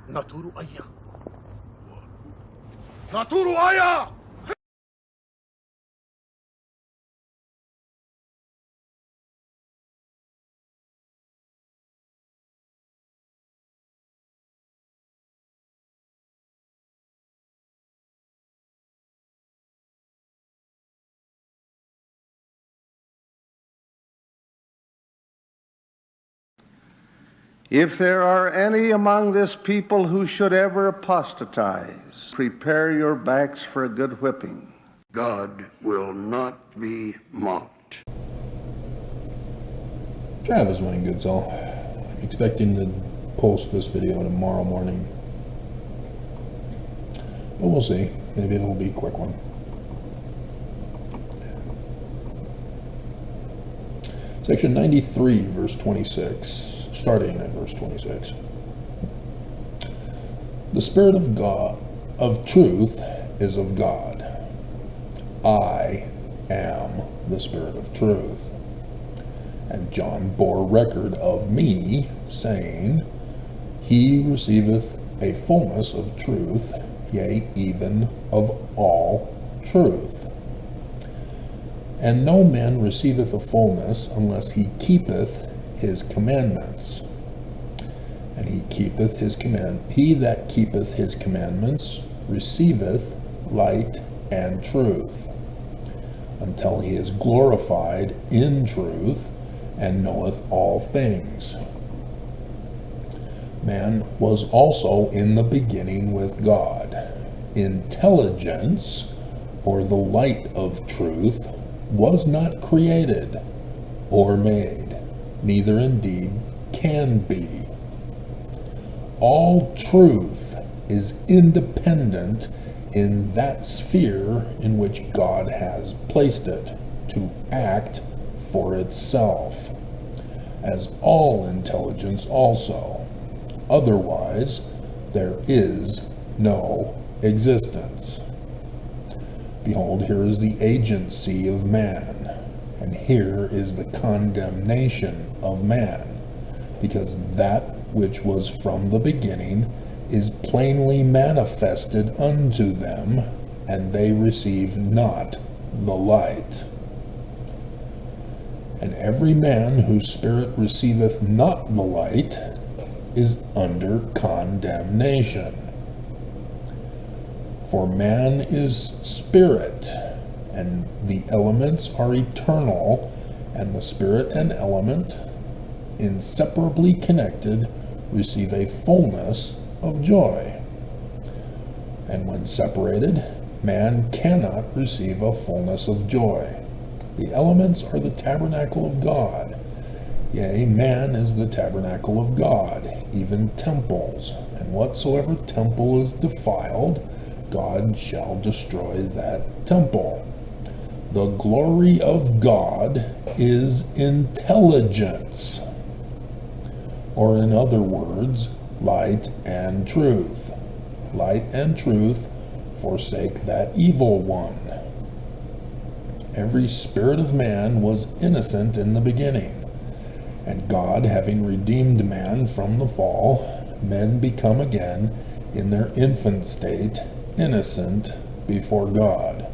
Naturu aya. Naturu aya! If there are any among this people who should ever apostatize, prepare your backs for a good whipping. God will not be mocked. Travis Wayne Goodsall. I'm expecting to post this video tomorrow morning. But we'll see. Maybe it'll be a quick one. Section 93, verse 26, starting at verse 26. The Spirit of God, of truth, is of God. I am the Spirit of truth. And John bore record of me, saying, He receiveth a fullness of truth, yea, even of all truth. And no man receiveth a fullness unless he keepeth his commandments. And he that keepeth his commandments receiveth light and truth, until he is glorified in truth, and knoweth all things. Man was also in the beginning with God. Intelligence, or the light of truth, was not created or made, neither indeed can be. All truth is independent in that sphere in which God has placed it to act for itself, as all intelligence also. Otherwise, there is no existence. Behold, here is the agency of man, and here is the condemnation of man, because that which was from the beginning is plainly manifested unto them, and they receive not the light. And every man whose spirit receiveth not the light is under condemnation. For man is spirit, and the elements are eternal, and the spirit and element, inseparably connected, receive a fullness of joy. And when separated, man cannot receive a fullness of joy. The elements are the tabernacle of God. Yea, man is the tabernacle of God, even temples. And whatsoever temple is defiled, God shall destroy that temple. The glory of God is intelligence, or in other words, light and truth. Light and truth forsake that evil one. Every spirit of man was innocent in the beginning, and God, having redeemed man from the fall, men become again in their infant state innocent before God.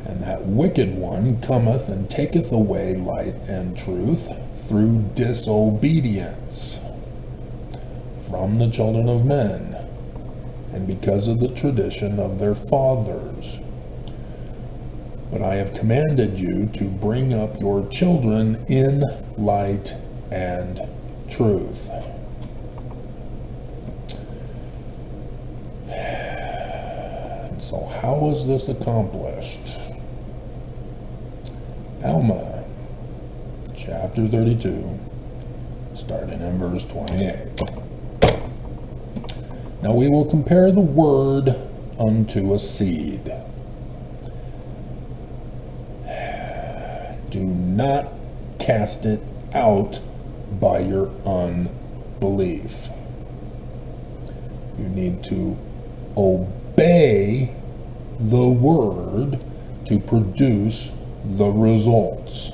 And that wicked one cometh and taketh away light and truth through disobedience from the children of men, and because of the tradition of their fathers. But I have commanded you to bring up your children in light and truth. And so how was this accomplished? Alma, chapter 32, starting in verse 28. Now we will compare the word unto a seed. Do not cast it out by your unbelief. You need to obey the word to produce the results.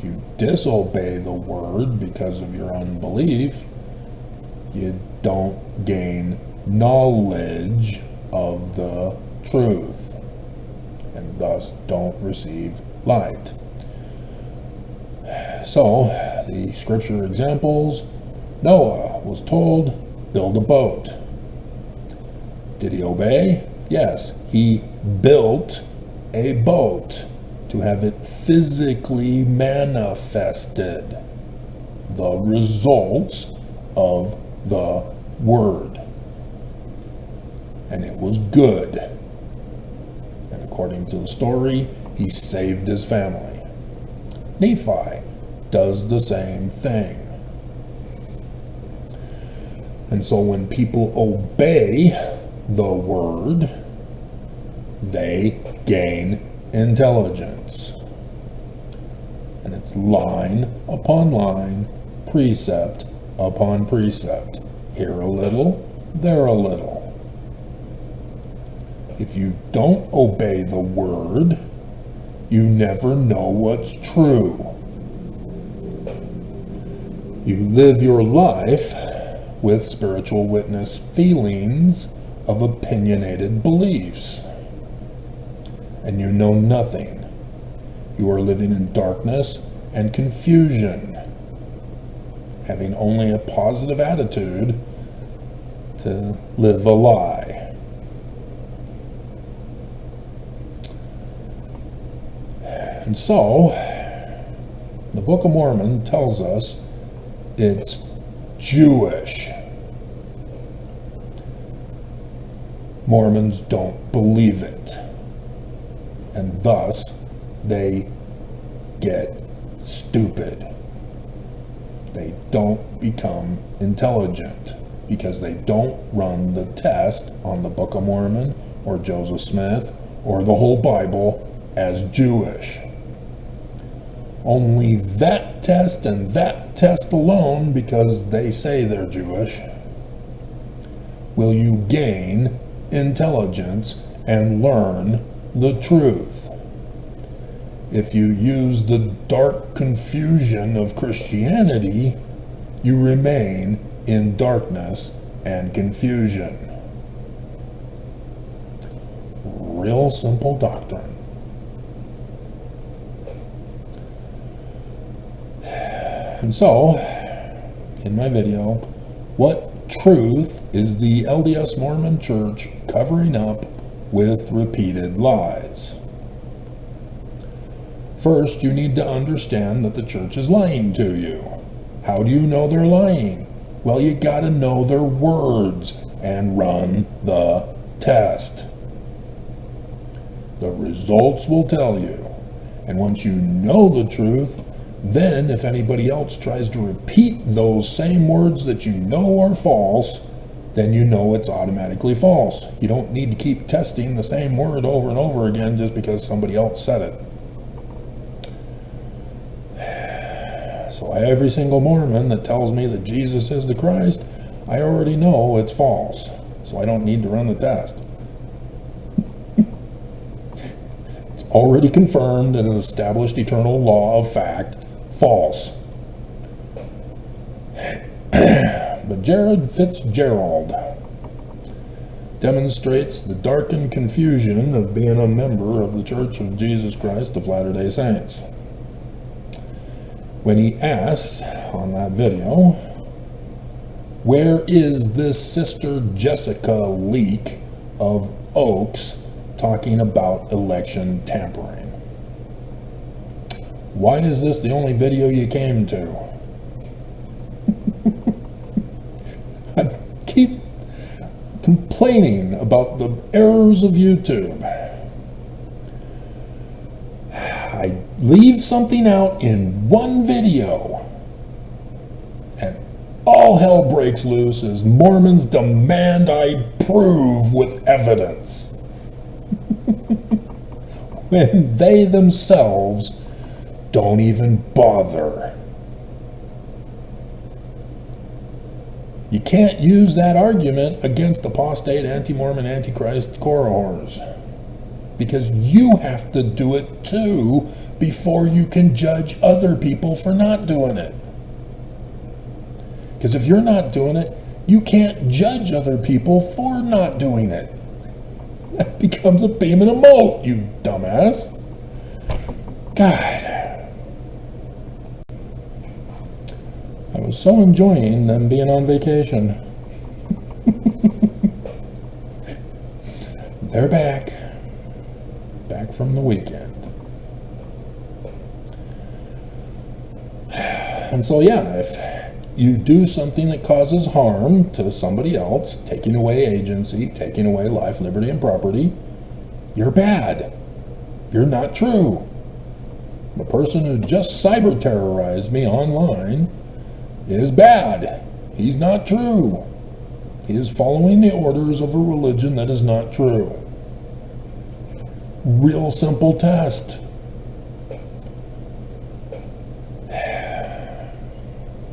If you disobey the word because of your unbelief, you don't gain knowledge of the truth, and thus don't receive light. So, the scripture examples: Noah was told, build a boat. Did he obey? Yes, he built a boat to have it physically manifested, the results of the word. And it was good. And according to the story, he saved his family. Nephi does the same thing. And so when people obey the word, they gain intelligence. And it's line upon line, precept upon precept. Here a little, there a little. If you don't obey the word, you never know what's true. You live your life with spiritual witness feelings of opinionated beliefs, and you know nothing. You are living in darkness and confusion, having only a positive attitude to live a lie. And so, the Book of Mormon tells us it's Jewish. Mormons don't believe it, and thus they get stupid. They don't become intelligent because they don't run the test on the Book of Mormon or Joseph Smith or the whole Bible as Jewish. Only that test and that test alone, because they say they're Jewish, will you gain intelligence and learn the truth. If you use the dark confusion of Christianity, you remain in darkness and confusion. Real simple doctrine. And so, in my video, what truth is the LDS Mormon Church covering up with repeated lies? First, you need to understand that the church is lying to you. How do you know they're lying? Well, you gotta know their words and run the test. The results will tell you. And once you know the truth, then if anybody else tries to repeat those same words that you know are false, then you know it's automatically false. You don't need to keep testing the same word over and over again just because somebody else said it. So every single Mormon that tells me that Jesus is the Christ, I already know it's false. So I don't need to run the test. It's already confirmed in an established eternal law of fact. False. But Jared Fitzgerald demonstrates the darkened confusion of being a member of the Church of Jesus Christ of Latter-day Saints. When he asks on that video, where is this Sister Jessica leak of Oaks talking about election tampering? Why is this the only video you came to? I keep complaining about the errors of YouTube. I leave something out in one video, and all hell breaks loose as Mormons demand I prove with evidence. When they themselves don't even bother. You can't use that argument against apostate, anti-Mormon, antichrist corahors. because you have to do it too before you can judge other people for not doing it. Because if you're not doing it, you can't judge other people for not doing it. That becomes a payment of mote, you dumbass. God. I was so enjoying them being on vacation. They're back. Back from the weekend. And so, yeah, if you do something that causes harm to somebody else, taking away agency, taking away life, liberty, and property, you're bad. You're not true. The person who just cyber terrorized me online is bad. He's not true. He is following the orders of a religion that is not true. Real simple test.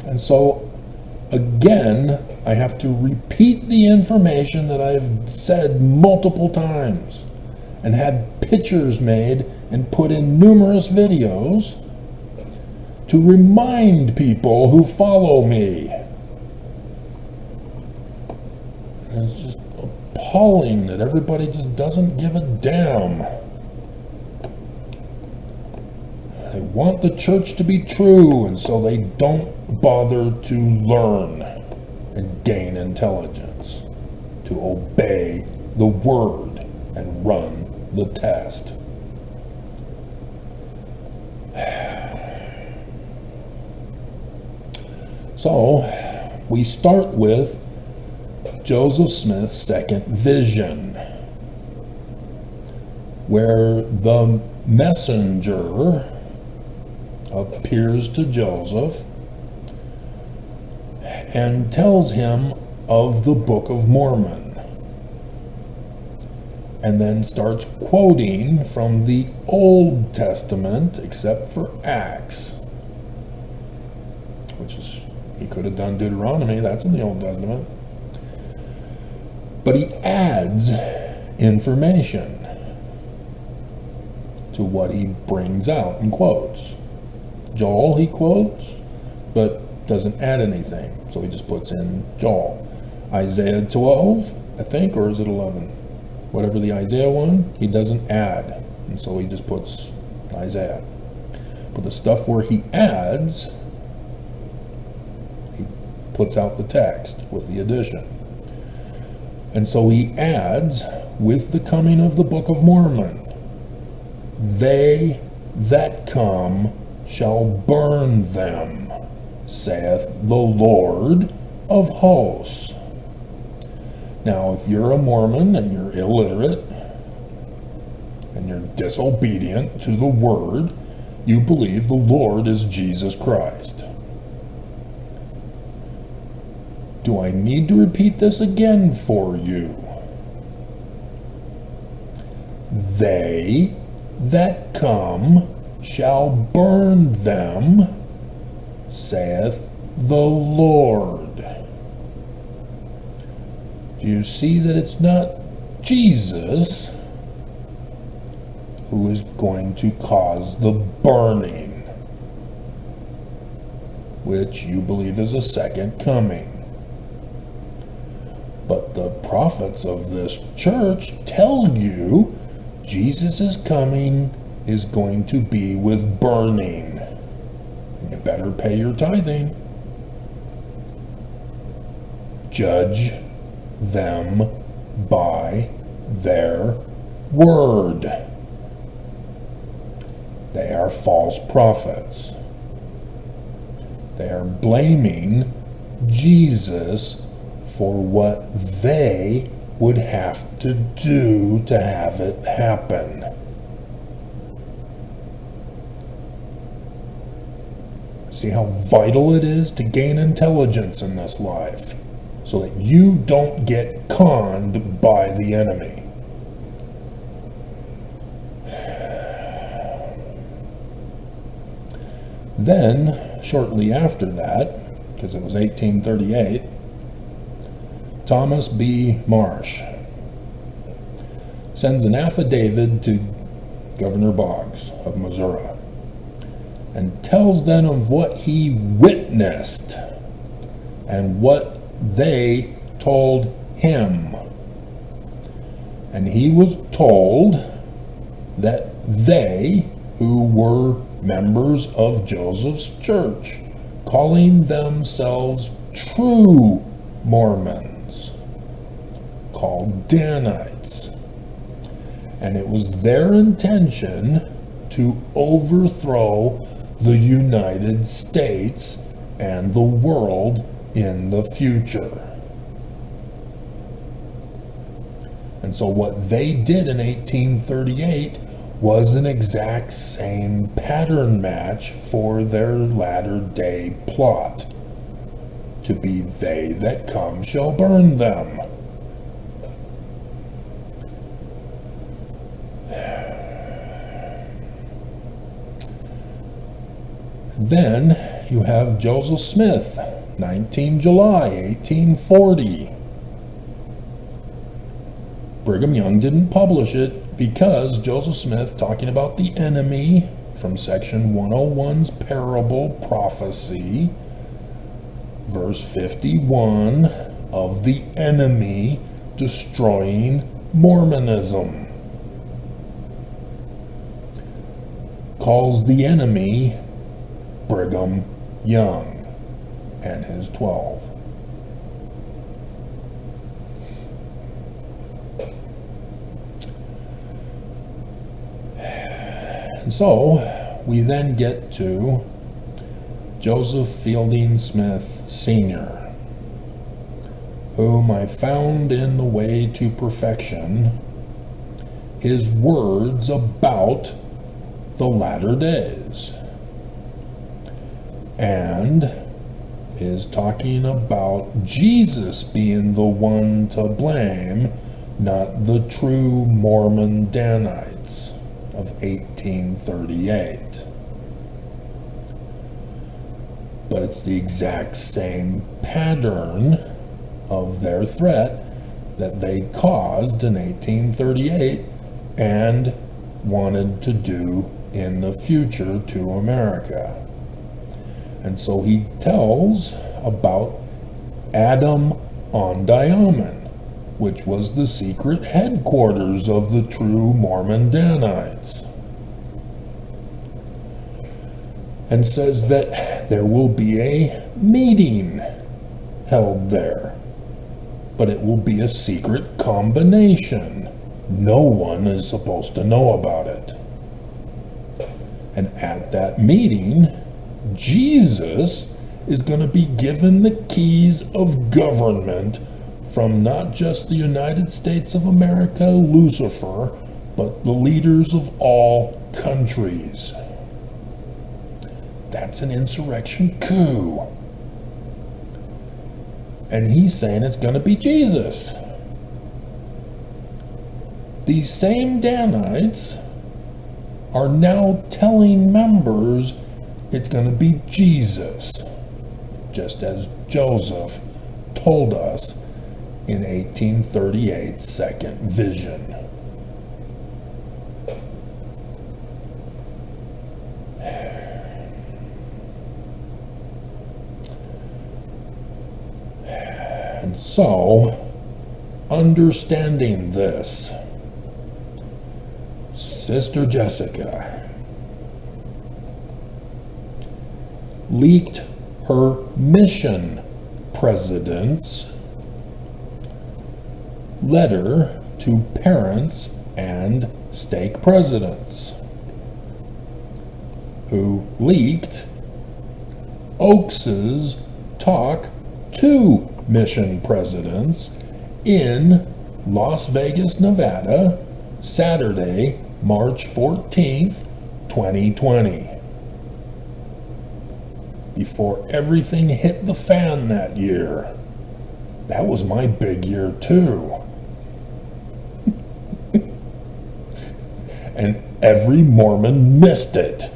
And so, again, I have to repeat the information that I've said multiple times and had pictures made and put in numerous videos to remind people who follow me. And it's just appalling that everybody just doesn't give a damn. They want the church to be true, and so they don't bother to learn and gain intelligence, to obey the word and run the test. So, we start with Joseph Smith's second vision, where the messenger appears to Joseph and tells him of the Book of Mormon, and then starts quoting from the Old Testament, except for Acts, which is, he could have done Deuteronomy, that's in the Old Testament. But he adds information to what he brings out and quotes. Joel he quotes, but doesn't add anything, so he just puts in Joel. Isaiah 12, I think, or is it 11? Whatever the Isaiah one, he doesn't add, and so he just puts Isaiah. But the stuff where he adds, he puts out the text with the addition. And so he adds, with the coming of the Book of Mormon, they that come shall burn them, saith the Lord of hosts. Now, if you're a Mormon and you're illiterate and you're disobedient to the word, you believe the Lord is Jesus Christ. Do I need to repeat this again for you? They that come shall burn them, saith the Lord. Do you see that it's not Jesus who is going to cause the burning, which you believe is a second coming? But the prophets of this church tell you Jesus' coming is going to be with burning. And you better pay your tithing. Judge them by their word. They are false prophets. They are blaming Jesus for what they would have to do to have it happen. See how vital it is to gain intelligence in this life, so that you don't get conned by the enemy. Then, shortly after that, because it was 1838, Thomas B. Marsh sends an affidavit to Governor Boggs of Missouri and tells them of what he witnessed and what they told him. And he was told that they, who were members of Joseph's church, calling themselves true Mormons, called Danites, and it was their intention to overthrow the United States and the world in the future. And so what they did in 1838 was an exact same pattern match for their latter-day plot, to be they that come shall burn them. Then you have Joseph Smith, 19 July 1840. Brigham Young didn't publish it because Joseph Smith, talking about the enemy from section 101's parable prophecy, verse 51 of the enemy destroying Mormonism, calls the enemy Brigham Young and his 12. And so we then get to Joseph Fielding Smith Sr., whom I found in the way to perfection, his words about the latter days, and is talking about Jesus being the one to blame, not the true Mormon Danites of 1838. But it's the exact same pattern of their threat that they caused in 1838 and wanted to do in the future to America. And so he tells about Adam on Diamond, which was the secret headquarters of the true Mormon Danites, and says that there will be a meeting held there, but it will be a secret combination. No one is supposed to know about it. And at that meeting, Jesus is going to be given the keys of government from not just the United States of America, Lucifer, but the leaders of all countries. That's an insurrection coup. And he's saying it's going to be Jesus. These same Danites are now telling members it's going to be Jesus, just as Joseph told us in 1838's second vision. And so, understanding this, Sister Jessica leaked her mission president's letter to parents and stake presidents, who leaked Oakes's talk to mission presidents in Las Vegas, Nevada, Saturday, March 14th, 2020. Before everything hit the fan that year. That was my big year too. And every Mormon missed it.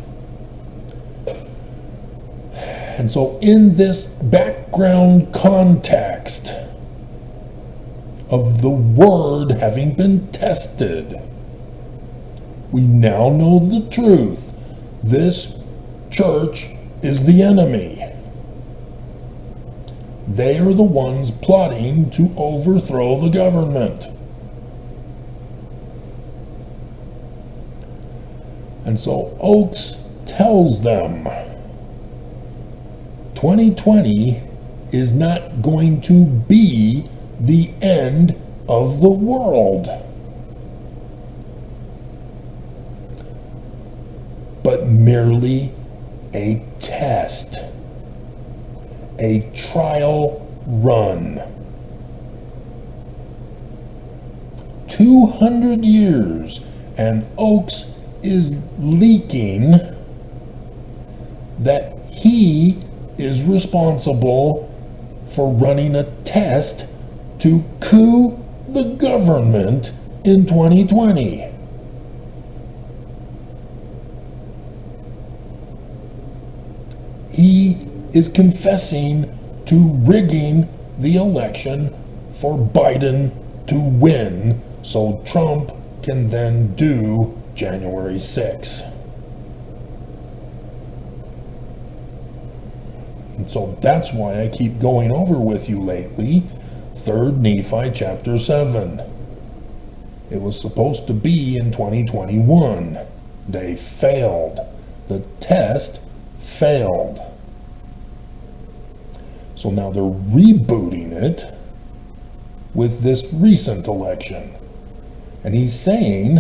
And so in this background context of the word having been tested. We now know the truth. This church is the enemy. They are the ones plotting to overthrow the government. And so Oakes tells them 2020 is not going to be the end of the world, but merely a test, a trial run. 200 years, and Oakes is leaking that he is responsible for running a test to coup the government in 2020. He is confessing to rigging the election for Biden to win so Trump can then do January 6th. And so that's why I keep going over with you lately 3 Nephi chapter 7. It was supposed to be in 2021. They failed. The test failed. So now they're rebooting it with this recent election. And he's saying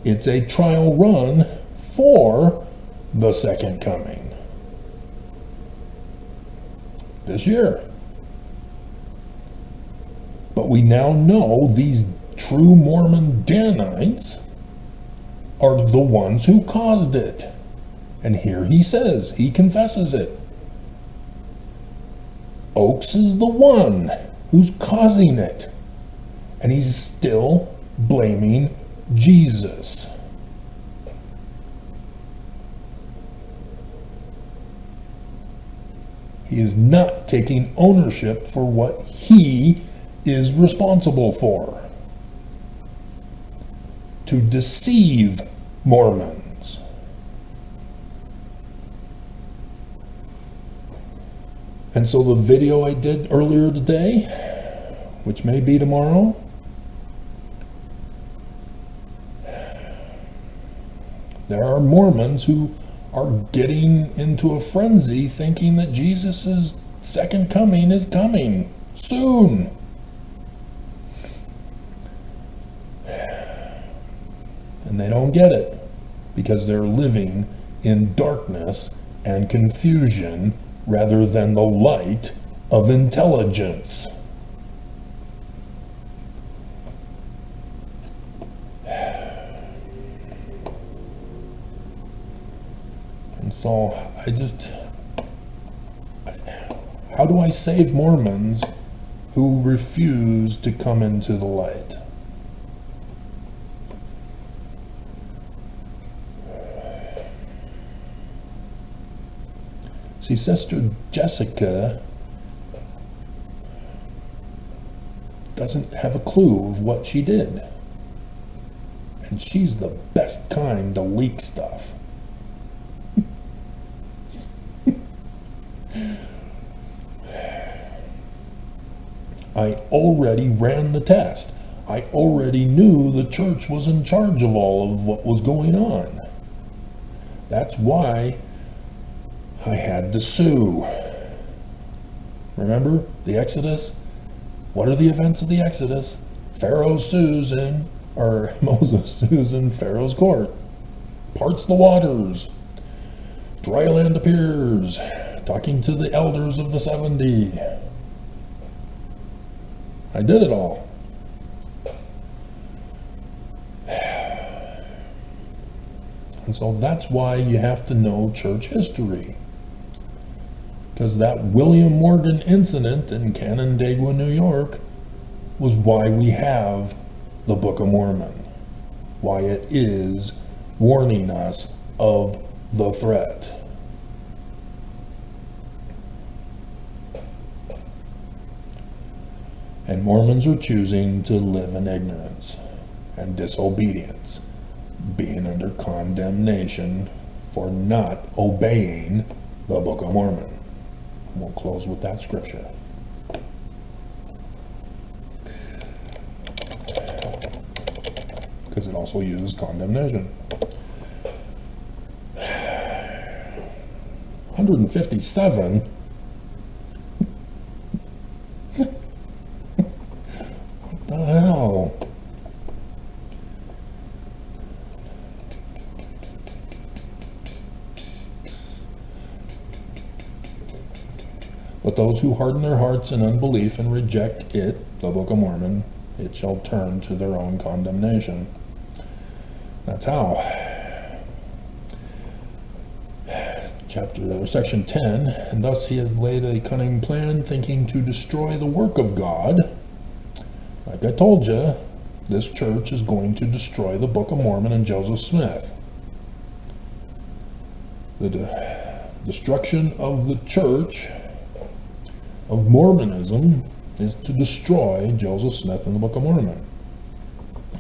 it's a trial run for the second coming this year. But we now know these true Mormon Danites are the ones who caused it. And here he says, he confesses it. Oakes is the one who's causing it. And he's still blaming Jesus. He is not taking ownership for what he is responsible for. To deceive Mormons. And so the video I did earlier today, which may be tomorrow, there are Mormons who are getting into a frenzy thinking that Jesus' second coming is coming soon. And they don't get it because they're living in darkness and confusion rather than the light of intelligence. And so how do I save Mormons who refuse to come into the light? See, Sister Jessica doesn't have a clue of what she did. And she's the best kind to leak stuff. I already ran the test. I already knew the church was in charge of all of what was going on. That's why I had to sue. Remember the Exodus? What are the events of the Exodus? Pharaoh sues in, or Moses sues in Pharaoh's court. Parts the waters. Dry land appears. Talking to the elders of the 70. I did it all. And so that's why you have to know church history. Because that William Morgan incident in Canandaigua, New York, was why we have the Book of Mormon. Why it is warning us of the threat. And Mormons are choosing to live in ignorance and disobedience, being under condemnation for not obeying the Book of Mormon. We'll close with that scripture. Because it also uses condemnation. 157. What the hell? But those who harden their hearts in unbelief and reject it, the Book of Mormon, it shall turn to their own condemnation. That's how. Section 10, and thus he has laid a cunning plan, thinking to destroy the work of God. Like I told you, this church is going to destroy the Book of Mormon and Joseph Smith. The destruction of the church of Mormonism is to destroy Joseph Smith and the Book of Mormon,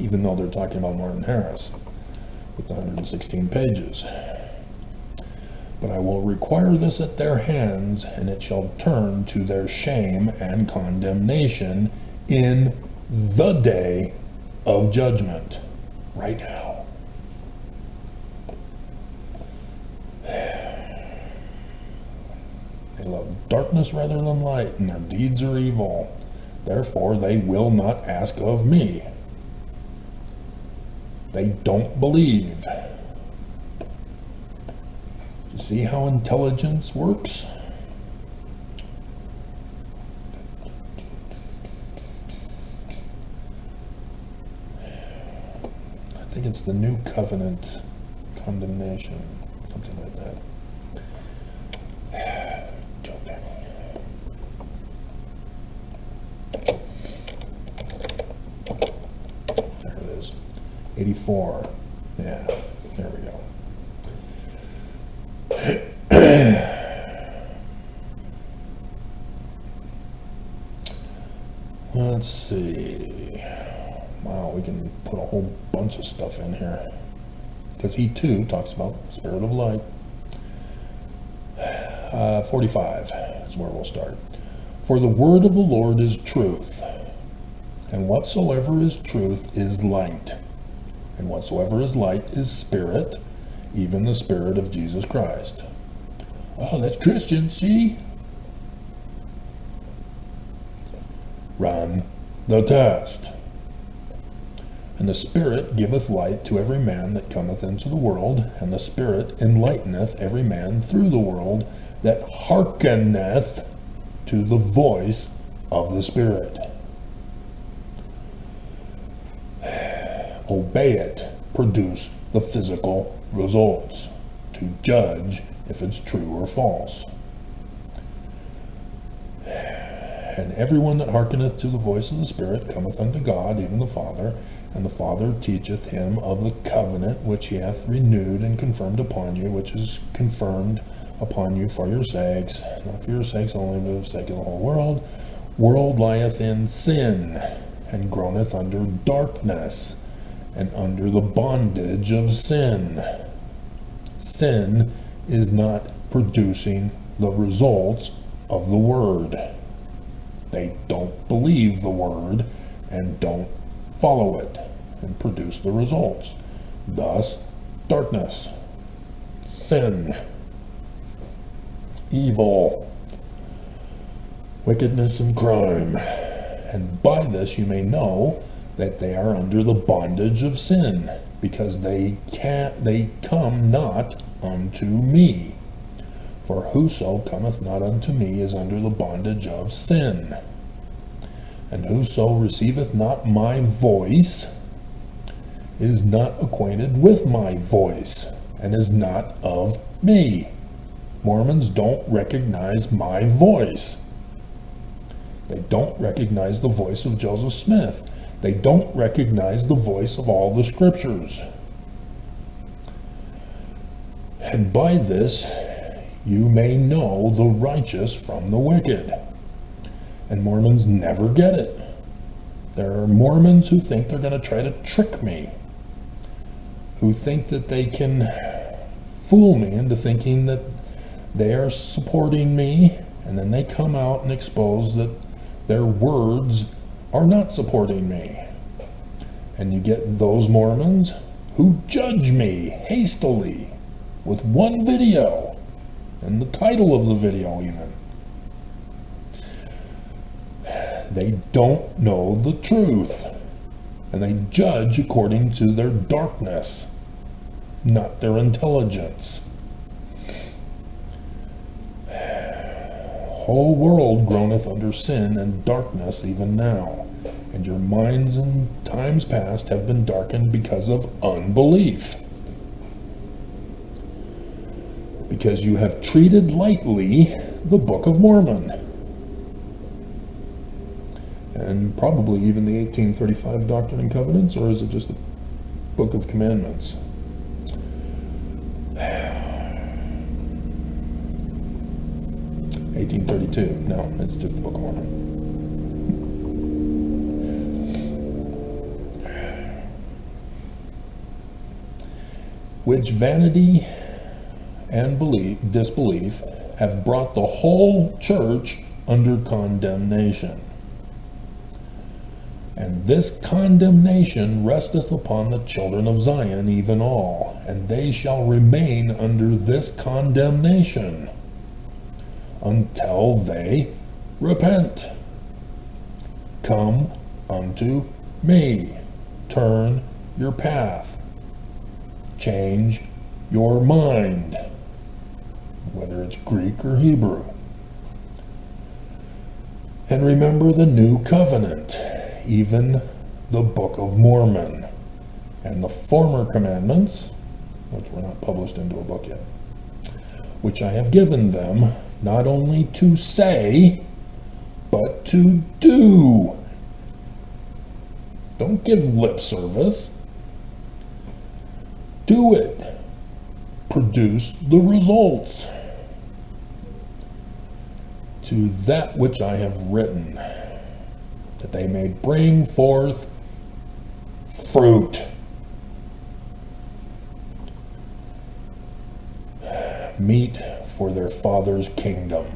even though they're talking about Martin Harris with the 116 pages. But I will require this at their hands, and it shall turn to their shame and condemnation in the day of judgment. Right now. They love darkness rather than light, and their deeds are evil. Therefore, they will not ask of me. They don't believe. You see how intelligence works? I think it's the New Covenant condemnation, something like that. There it is. 84. Yeah, there we go. Let's see. Wow, we can put a whole bunch of stuff in here, because he too talks about spirit of light. 45 is where we'll start. For the word of the Lord is truth, and whatsoever is truth is light, and whatsoever is light is spirit, even the Spirit of Jesus Christ. Oh, that's Christian, see? Run the test. And the Spirit giveth light to every man that cometh into the world, and the Spirit enlighteneth every man through the world that hearkeneth to the voice of the Spirit. Obey it, produce the physical results, to judge if it's true or false. And everyone that hearkeneth to the voice of the Spirit cometh unto God, even the Father, and the Father teacheth him of the covenant which he hath renewed and confirmed upon you, which is confirmed upon you for your sakes, not for your sakes only, but for the sake of the whole world. World lieth in sin, and groaneth under darkness, and under the bondage of sin. Sin is not producing the results of the word. They don't believe the word and don't follow it and produce the results. Thus, darkness, sin, evil, wickedness, and crime. And by this you may know that they are under the bondage of sin, because they come not unto me. For whoso cometh not unto me is under the bondage of sin. And whoso receiveth not my voice is not acquainted with my voice, and is not of me. Mormons don't recognize my voice. They don't recognize the voice of Joseph Smith. They don't recognize the voice of all the scriptures. And by this you may know the righteous from the wicked. And Mormons never get it. There are Mormons who think they're going to try to trick me, who think that they can fool me into thinking that they are supporting me, and then they come out and expose that their words are not supporting me. And you get those Mormons who judge me hastily with one video, and the title of the video even. They don't know the truth, and they judge according to their darkness, not their intelligence. Whole world groaneth under sin and darkness even now, and your minds in times past have been darkened because of unbelief. Because you have treated lightly the Book of Mormon, and probably even the 1835 Doctrine and Covenants, or is it just the Book of Commandments? 1832. No, it's just the Book of Mormon. Which vanity and disbelief have brought the whole church under condemnation. And this condemnation resteth upon the children of Zion, even all, and they shall remain under this condemnation until they repent. Come unto me, turn your path, change your mind, whether it's Greek or Hebrew, and remember the new covenant, even the Book of Mormon, and the former commandments, which were not published into a book yet, which I have given them, not only to say, but to do. Don't give lip service. Do it. Produce the results. To that which I have written, that they may bring forth fruit. Meat for their Father's kingdom.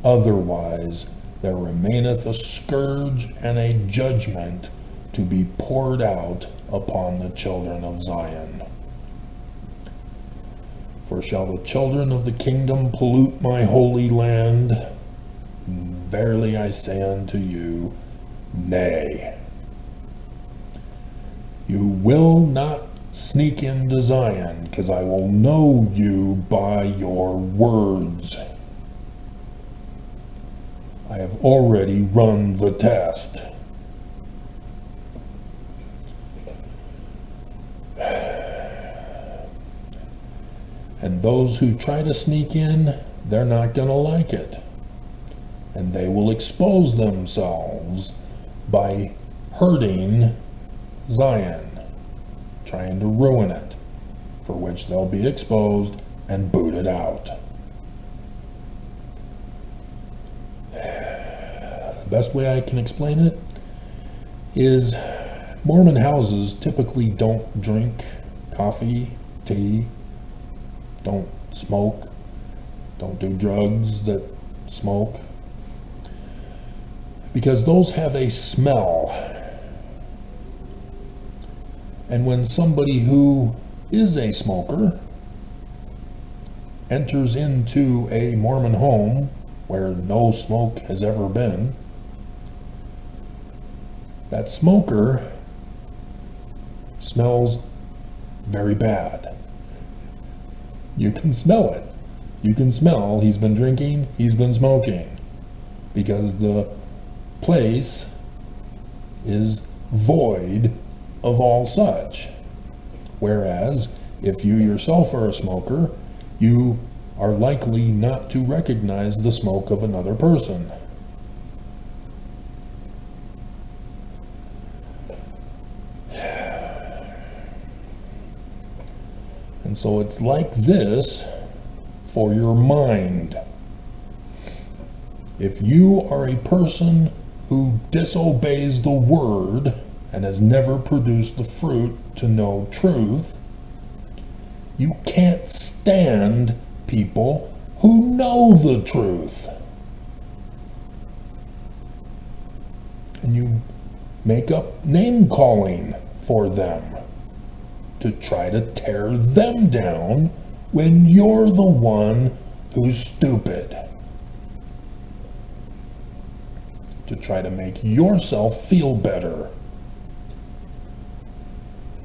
Otherwise there remaineth a scourge and a judgment to be poured out upon the children of Zion. For shall the children of the kingdom pollute my holy land? Verily I say unto you, nay. You will not sneak into Zion, because I will know you by your words. I have already run the test. And those who try to sneak in, they're not going to like it. And they will expose themselves by hurting Zion, trying to ruin it, for which they'll be exposed and booted out. The best way I can explain it is Mormon houses typically don't drink coffee, tea, don't smoke, don't do drugs that smoke, because those have a smell. And when somebody who is a smoker enters into a Mormon home where no smoke has ever been, that smoker smells very bad. You can smell it. You can smell he's been drinking, he's been smoking, because the place is void of all such. Whereas if you yourself are a smoker, you are likely not to recognize the smoke of another person. And so it's like this for your mind. If you are a person who disobeys the word and has never produced the fruit to know truth, you can't stand people who know the truth. And you make up name calling for them to try to tear them down when you're the one who's stupid. To try to make yourself feel better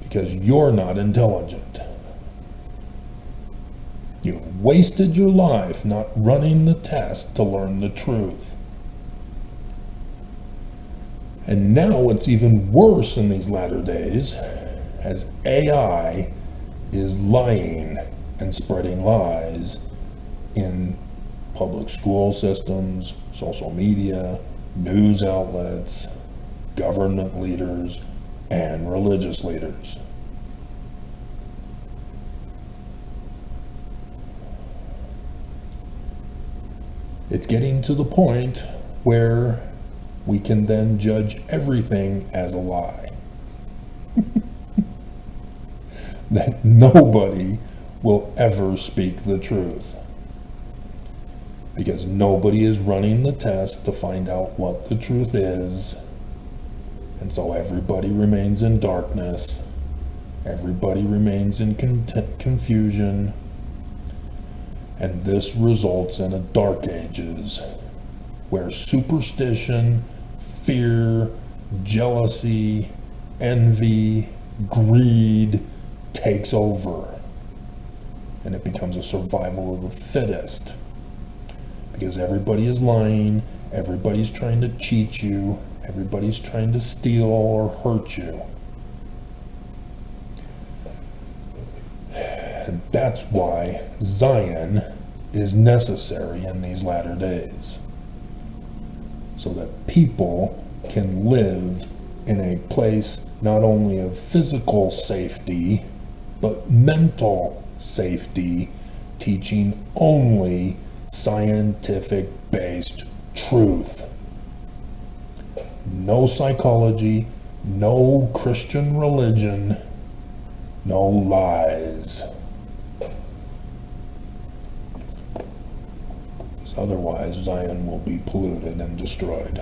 because you're not intelligent. You've wasted your life not running the test to learn the truth. And now it's even worse in these latter days as AI is lying and spreading lies in public school systems, social media, news outlets, government leaders, and religious leaders. It's getting to the point where we can then judge everything as a lie. That nobody will ever speak the truth. Because nobody is running the test to find out what the truth is. And so everybody remains in darkness. Everybody remains in confusion. And this results in a dark ages where superstition, fear, jealousy, envy, greed takes over. And it becomes a survival of the fittest. Because everybody is lying, everybody's trying to cheat you, everybody's trying to steal or hurt you. And that's why Zion is necessary in these latter days. So that people can live in a place not only of physical safety, but mental safety, teaching only scientific-based truth. No psychology, no Christian religion, no lies. Otherwise, Zion will be polluted and destroyed.